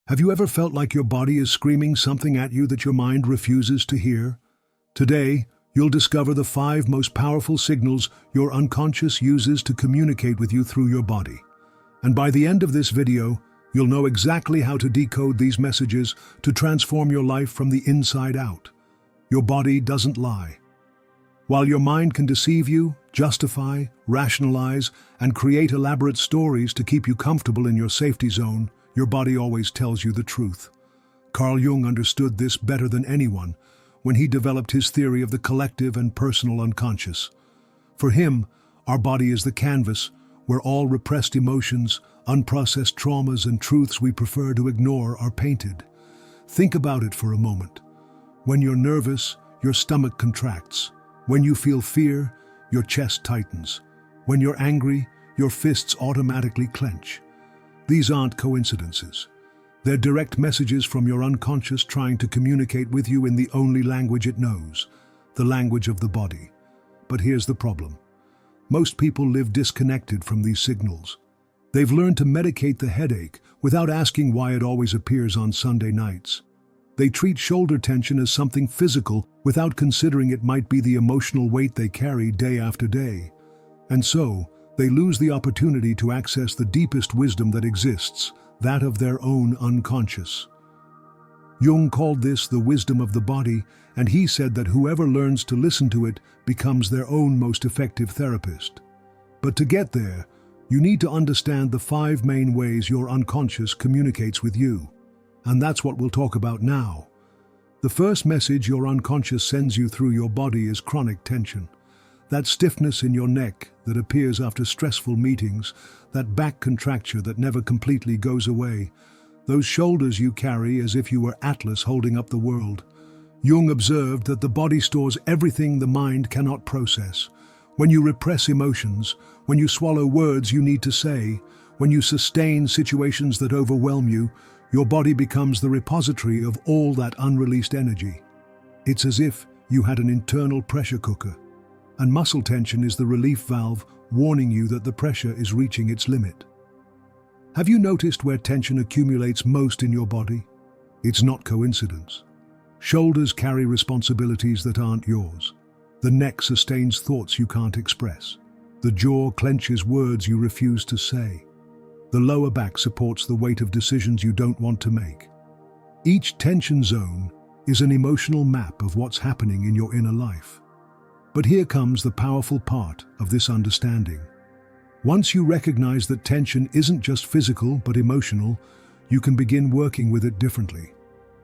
Have you ever felt like your body is screaming something at you that your mind refuses to hear? Today, you'll discover the 5 most powerful signals your unconscious uses to communicate with you through your body. And by the end of this video, you'll know exactly how to decode these messages to transform your life from the inside out. Your body doesn't lie. While your mind can deceive you, justify, rationalize, and create elaborate stories to keep you comfortable in your safety zone, your body always tells you the truth. Carl Jung understood this better than anyone when he developed his theory of the collective and personal unconscious. For him, our body is the canvas where all repressed emotions, unprocessed traumas, and truths we prefer to ignore are painted. Think about it for a moment. When you're nervous, your stomach contracts. When you feel fear, your chest tightens. When you're angry, your fists automatically clench. These aren't coincidences. They're direct messages from your unconscious trying to communicate with you in the only language it knows, the language of the body. But here's the problem. Most people live disconnected from these signals. They've learned to medicate the headache without asking why it always appears on Sunday nights. They treat shoulder tension as something physical without considering it might be the emotional weight they carry day after day. And so, they lose the opportunity to access the deepest wisdom that exists, that of their own unconscious. Jung called this the wisdom of the body, and he said that whoever learns to listen to it becomes their own most effective therapist. But to get there, you need to understand the 5 main ways your unconscious communicates with you. And that's what we'll talk about now. The first message your unconscious sends you through your body is chronic tension. That stiffness in your neck that appears after stressful meetings, that back contracture that never completely goes away, those shoulders you carry as if you were Atlas holding up the world. Jung observed that the body stores everything the mind cannot process. When you repress emotions, when you swallow words you need to say, when you sustain situations that overwhelm you, your body becomes the repository of all that unreleased energy. It's as if you had an internal pressure cooker, and muscle tension is the relief valve warning you that the pressure is reaching its limit. Have you noticed where tension accumulates most in your body? It's not coincidence. Shoulders carry responsibilities that aren't yours. The neck sustains thoughts you can't express. The jaw clenches words you refuse to say. The lower back supports the weight of decisions you don't want to make. Each tension zone is an emotional map of what's happening in your inner life. But here comes the powerful part of this understanding. Once you recognize that tension isn't just physical but emotional, you can begin working with it differently.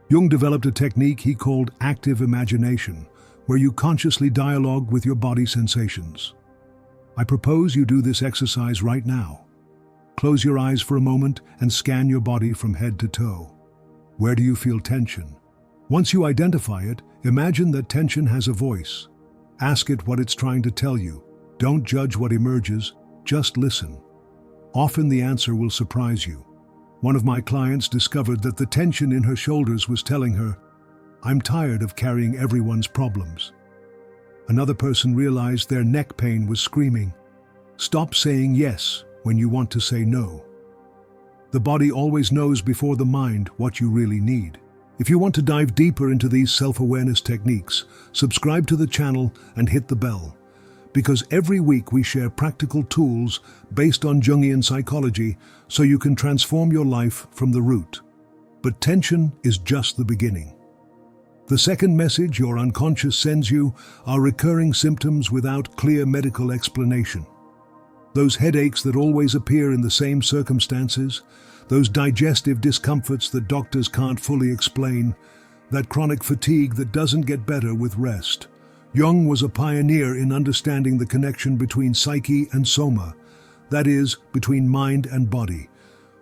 Jung developed a technique he called active imagination, where you consciously dialogue with your body sensations. I propose you do this exercise right now. Close your eyes for a moment and scan your body from head to toe. Where do you feel tension? Once you identify it, imagine that tension has a voice. Ask it what it's trying to tell you. Don't judge what emerges, just listen. Often the answer will surprise you. One of my clients discovered that the tension in her shoulders was telling her, "I'm tired of carrying everyone's problems." Another person realized their neck pain was screaming, "Stop saying yes when you want to say no." The body always knows before the mind what you really need. If you want to dive deeper into these self-awareness techniques, subscribe to the channel and hit the bell. Because every week we share practical tools based on Jungian psychology so you can transform your life from the root. But tension is just the beginning. The second message your unconscious sends you are recurring symptoms without clear medical explanation. Those headaches that always appear in the same circumstances, those digestive discomforts that doctors can't fully explain, that chronic fatigue that doesn't get better with rest. Jung was a pioneer in understanding the connection between psyche and soma, that is, between mind and body.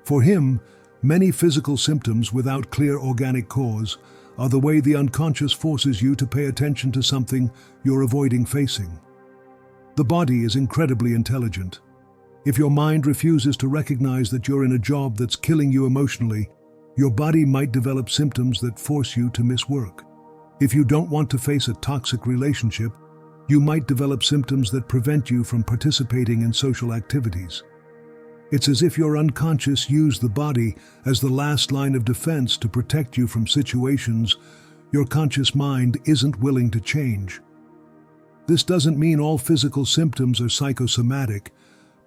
For him, many physical symptoms without clear organic cause are the way the unconscious forces you to pay attention to something you're avoiding facing. The body is incredibly intelligent. If your mind refuses to recognize that you're in a job that's killing you emotionally, your body might develop symptoms that force you to miss work. If you don't want to face a toxic relationship, you might develop symptoms that prevent you from participating in social activities. It's as if your unconscious used the body as the last line of defense to protect you from situations your conscious mind isn't willing to change. This doesn't mean all physical symptoms are psychosomatic,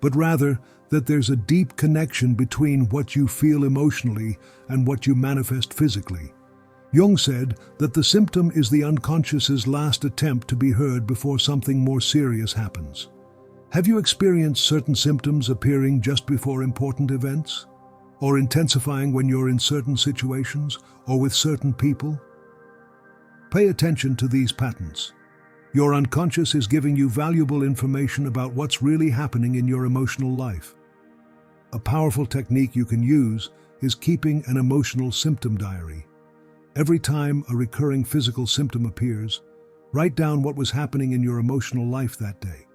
but rather that there's a deep connection between what you feel emotionally and what you manifest physically. Jung said that the symptom is the unconscious's last attempt to be heard before something more serious happens. Have you experienced certain symptoms appearing just before important events? Or intensifying when you're in certain situations or with certain people? Pay attention to these patterns. Your unconscious is giving you valuable information about what's really happening in your emotional life. A powerful technique you can use is keeping an emotional symptom diary. Every time a recurring physical symptom appears, write down what was happening in your emotional life that day.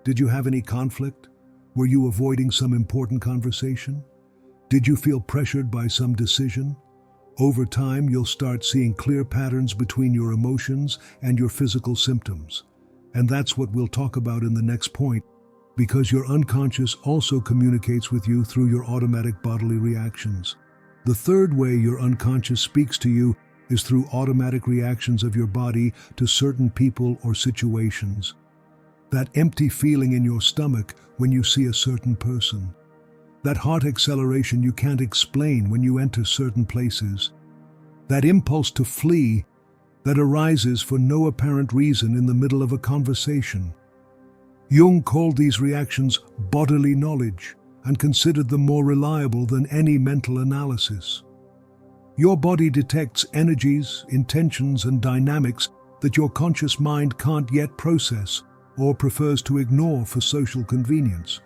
Did you have any conflict? Were you avoiding some important conversation? Did you feel pressured by some decision? Over time, you'll start seeing clear patterns between your emotions and your physical symptoms. And that's what we'll talk about in the next point, because your unconscious also communicates with you through your automatic bodily reactions. The third way your unconscious speaks to you is through automatic reactions of your body to certain people or situations. That empty feeling in your stomach when you see a certain person. That heart acceleration you can't explain when you enter certain places. That impulse to flee that arises for no apparent reason in the middle of a conversation. Jung called these reactions bodily knowledge and considered them more reliable than any mental analysis. Your body detects energies, intentions, and dynamics that your conscious mind can't yet process or prefers to ignore for social convenience.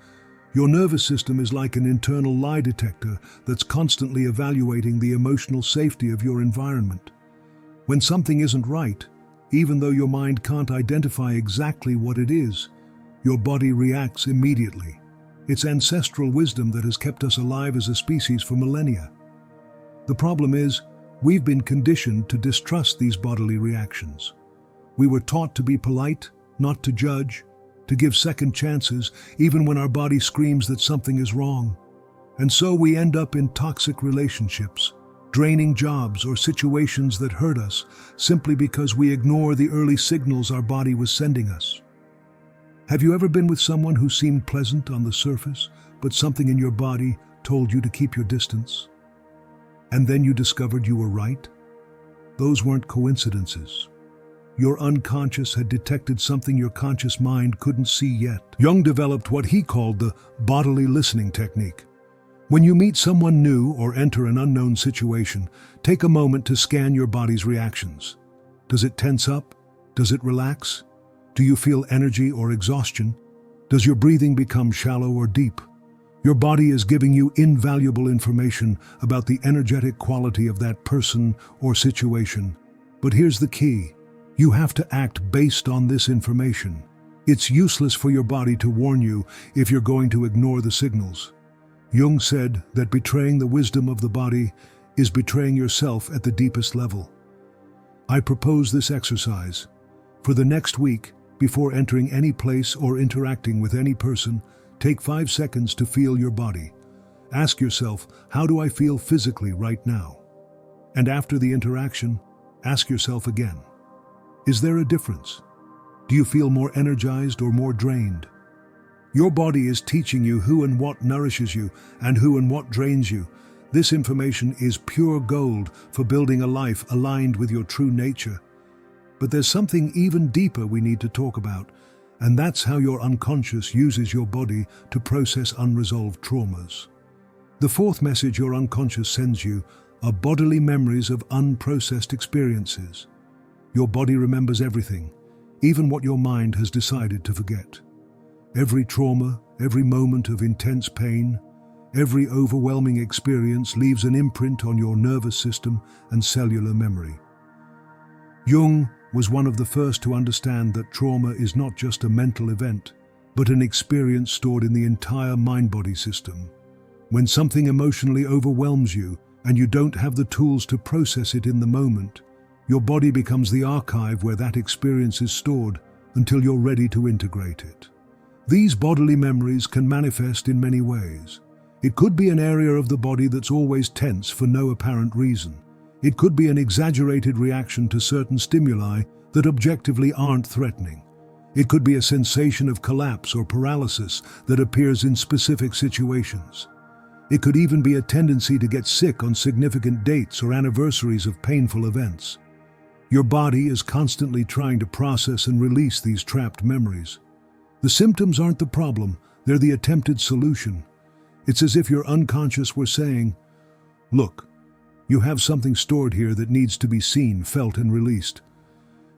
Your nervous system is like an internal lie detector that's constantly evaluating the emotional safety of your environment. When something isn't right, even though your mind can't identify exactly what it is, your body reacts immediately. It's ancestral wisdom that has kept us alive as a species for millennia. The problem is, we've been conditioned to distrust these bodily reactions. We were taught to be polite, not to judge, to give second chances even when our body screams that something is wrong. And so we end up in toxic relationships, draining jobs or situations that hurt us simply because we ignore the early signals our body was sending us. Have you ever been with someone who seemed pleasant on the surface, but something in your body told you to keep your distance? And then you discovered you were right? Those weren't coincidences. Your unconscious had detected something your conscious mind couldn't see yet. Jung developed what he called the bodily listening technique. When you meet someone new or enter an unknown situation, take a moment to scan your body's reactions. Does it tense up? Does it relax? Do you feel energy or exhaustion? Does your breathing become shallow or deep? Your body is giving you invaluable information about the energetic quality of that person or situation. But here's the key. You have to act based on this information. It's useless for your body to warn you if you're going to ignore the signals. Jung said that betraying the wisdom of the body is betraying yourself at the deepest level. I propose this exercise. For the next week, before entering any place or interacting with any person, take 5 seconds to feel your body. Ask yourself, how do I feel physically right now? And after the interaction, ask yourself again. Is there a difference? Do you feel more energized or more drained? Your body is teaching you who and what nourishes you and who and what drains you. This information is pure gold for building a life aligned with your true nature. But there's something even deeper we need to talk about, and that's how your unconscious uses your body to process unresolved traumas. The fourth message your unconscious sends you are bodily memories of unprocessed experiences. Your body remembers everything, even what your mind has decided to forget. Every trauma, every moment of intense pain, every overwhelming experience leaves an imprint on your nervous system and cellular memory. Jung was one of the first to understand that trauma is not just a mental event, but an experience stored in the entire mind-body system. When something emotionally overwhelms you and you don't have the tools to process it in the moment, your body becomes the archive where that experience is stored until you're ready to integrate it. These bodily memories can manifest in many ways. It could be an area of the body that's always tense for no apparent reason. It could be an exaggerated reaction to certain stimuli that objectively aren't threatening. It could be a sensation of collapse or paralysis that appears in specific situations. It could even be a tendency to get sick on significant dates or anniversaries of painful events. Your body is constantly trying to process and release these trapped memories. The symptoms aren't the problem, they're the attempted solution. It's as if your unconscious were saying, "Look, you have something stored here that needs to be seen, felt, and released."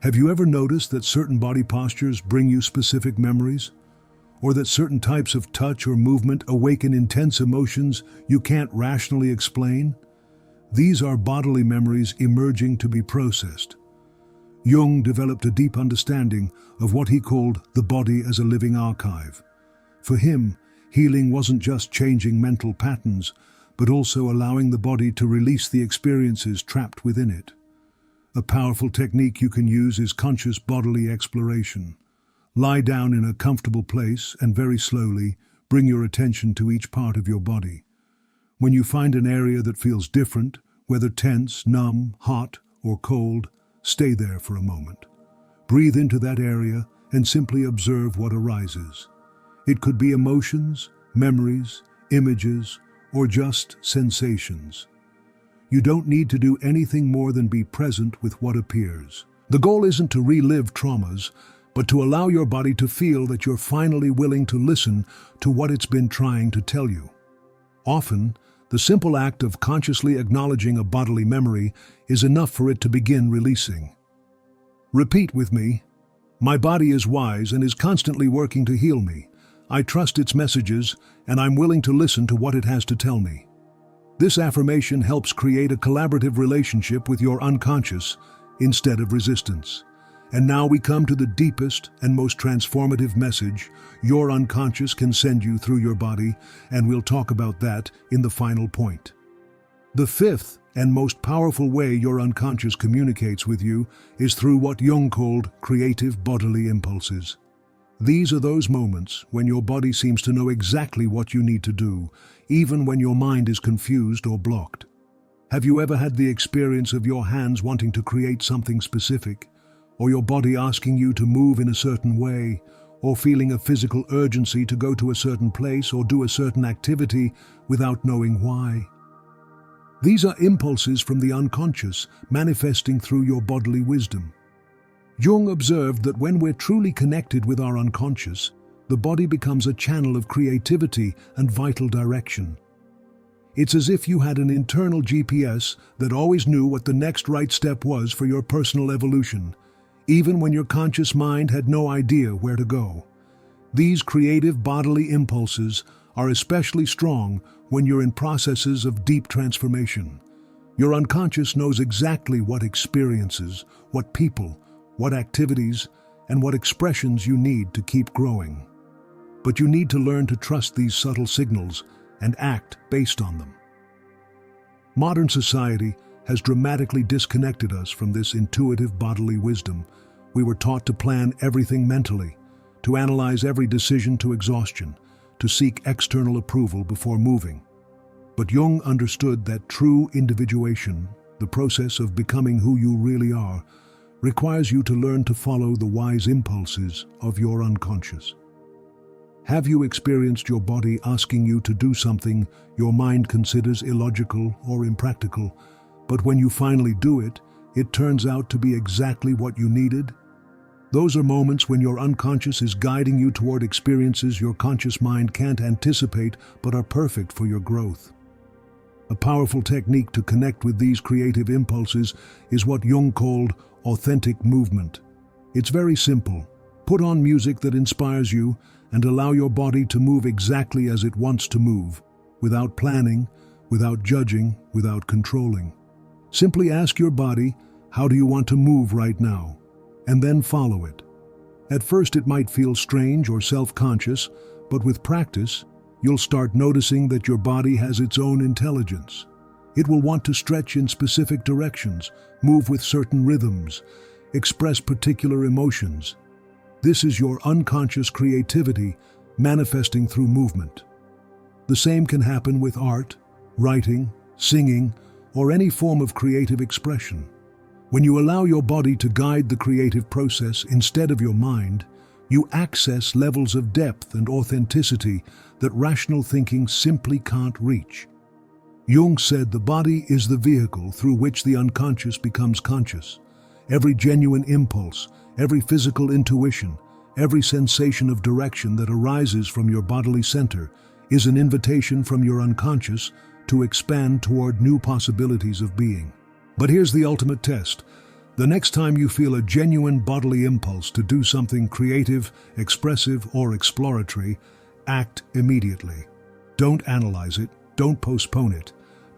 Have you ever noticed that certain body postures bring you specific memories? Or that certain types of touch or movement awaken intense emotions you can't rationally explain? These are bodily memories emerging to be processed. Jung developed a deep understanding of what he called the body as a living archive. For him, healing wasn't just changing mental patterns, but also allowing the body to release the experiences trapped within it. A powerful technique you can use is conscious bodily exploration. Lie down in a comfortable place and very slowly bring your attention to each part of your body. When you find an area that feels different, whether tense, numb, hot, or cold, stay there for a moment. Breathe into that area and simply observe what arises. It could be emotions, memories, images, or just sensations. You don't need to do anything more than be present with what appears. The goal isn't to relive traumas, but to allow your body to feel that you're finally willing to listen to what it's been trying to tell you. Often, the simple act of consciously acknowledging a bodily memory is enough for it to begin releasing. Repeat with me, "My body is wise and is constantly working to heal me. I trust its messages, and I'm willing to listen to what it has to tell me." This affirmation helps create a collaborative relationship with your unconscious instead of resistance. And now we come to the deepest and most transformative message your unconscious can send you through your body, and we'll talk about that in the final point. The fifth and most powerful way your unconscious communicates with you is through what Jung called creative bodily impulses. These are those moments when your body seems to know exactly what you need to do, even when your mind is confused or blocked. Have you ever had the experience of your hands wanting to create something specific, or your body asking you to move in a certain way, or feeling a physical urgency to go to a certain place or do a certain activity without knowing why? These are impulses from the unconscious manifesting through your bodily wisdom. Jung observed that when we're truly connected with our unconscious, the body becomes a channel of creativity and vital direction. It's as if you had an internal GPS that always knew what the next right step was for your personal evolution, even when your conscious mind had no idea where to go. These creative bodily impulses are especially strong when you're in processes of deep transformation. Your unconscious knows exactly what experiences, what people, what activities, and what expressions you need to keep growing. But you need to learn to trust these subtle signals and act based on them. Modern society has dramatically disconnected us from this intuitive bodily wisdom. We were taught to plan everything mentally, to analyze every decision to exhaustion, to seek external approval before moving. But Jung understood that true individuation, the process of becoming who you really are, requires you to learn to follow the wise impulses of your unconscious. Have you experienced your body asking you to do something your mind considers illogical or impractical, but when you finally do it, it turns out to be exactly what you needed? Those are moments when your unconscious is guiding you toward experiences your conscious mind can't anticipate but are perfect for your growth. A powerful technique to connect with these creative impulses is what Jung called authentic movement. It's very simple. Put on music that inspires you and allow your body to move exactly as it wants to move, without planning, without judging, without controlling. Simply ask your body, "How do you want to move right now?" and then follow it. At first it might feel strange or self-conscious, but with practice, you'll start noticing that your body has its own intelligence. It will want to stretch in specific directions, move with certain rhythms, express particular emotions. This is your unconscious creativity manifesting through movement. The same can happen with art, writing, singing, or any form of creative expression. When you allow your body to guide the creative process instead of your mind, you access levels of depth and authenticity that rational thinking simply can't reach. Jung said the body is the vehicle through which the unconscious becomes conscious. Every genuine impulse, every physical intuition, every sensation of direction that arises from your bodily center is an invitation from your unconscious to expand toward new possibilities of being. But here's the ultimate test. The next time you feel a genuine bodily impulse to do something creative, expressive, or exploratory, act immediately. Don't analyze it, don't postpone it,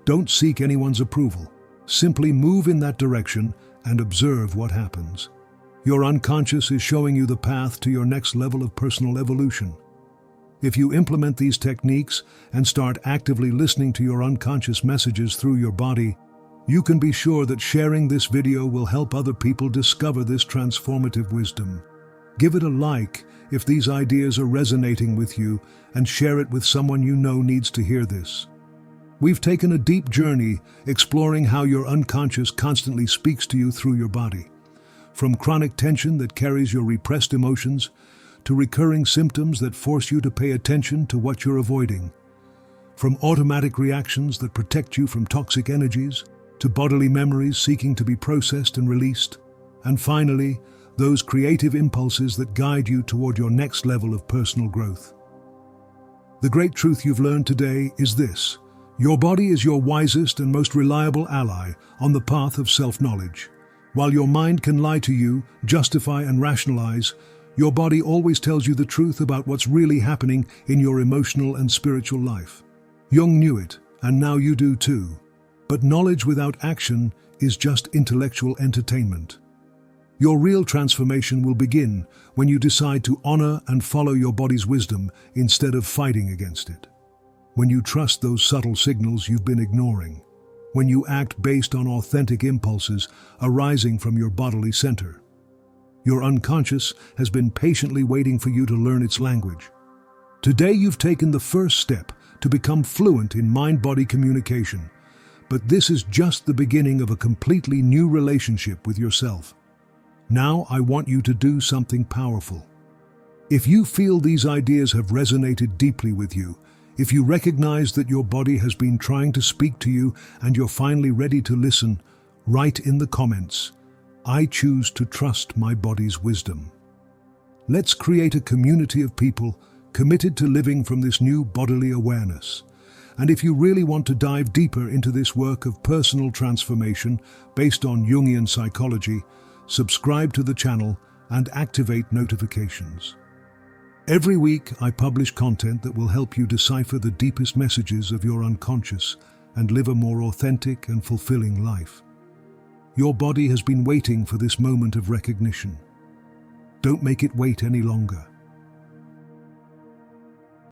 don't seek anyone's approval. Simply move in that direction and observe what happens. Your unconscious is showing you the path to your next level of personal evolution. If you implement these techniques and start actively listening to your unconscious messages through your body, you can be sure that sharing this video will help other people discover this transformative wisdom. Give it a like if these ideas are resonating with you, and share it with someone you know needs to hear this. We've taken a deep journey exploring how your unconscious constantly speaks to you through your body. From chronic tension that carries your repressed emotions, to recurring symptoms that force you to pay attention to what you're avoiding. From automatic reactions that protect you from toxic energies, to bodily memories seeking to be processed and released. And finally, those creative impulses that guide you toward your next level of personal growth. The great truth you've learned today is this: your body is your wisest and most reliable ally on the path of self-knowledge. While your mind can lie to you, justify and rationalize, your body always tells you the truth about what's really happening in your emotional and spiritual life. Jung knew it, and now you do too. But knowledge without action is just intellectual entertainment. Your real transformation will begin when you decide to honor and follow your body's wisdom instead of fighting against it. When you trust those subtle signals you've been ignoring. When you act based on authentic impulses arising from your bodily center. Your unconscious has been patiently waiting for you to learn its language. Today you've taken the first step to become fluent in mind-body communication. But this is just the beginning of a completely new relationship with yourself. Now I want you to do something powerful. If you feel these ideas have resonated deeply with you, if you recognize that your body has been trying to speak to you and you're finally ready to listen, write in the comments, "I choose to trust my body's wisdom." Let's create a community of people committed to living from this new bodily awareness. And if you really want to dive deeper into this work of personal transformation based on Jungian psychology, subscribe to the channel and activate notifications. Every week I publish content that will help you decipher the deepest messages of your unconscious and live a more authentic and fulfilling life. Your body has been waiting for this moment of recognition. Don't make it wait any longer.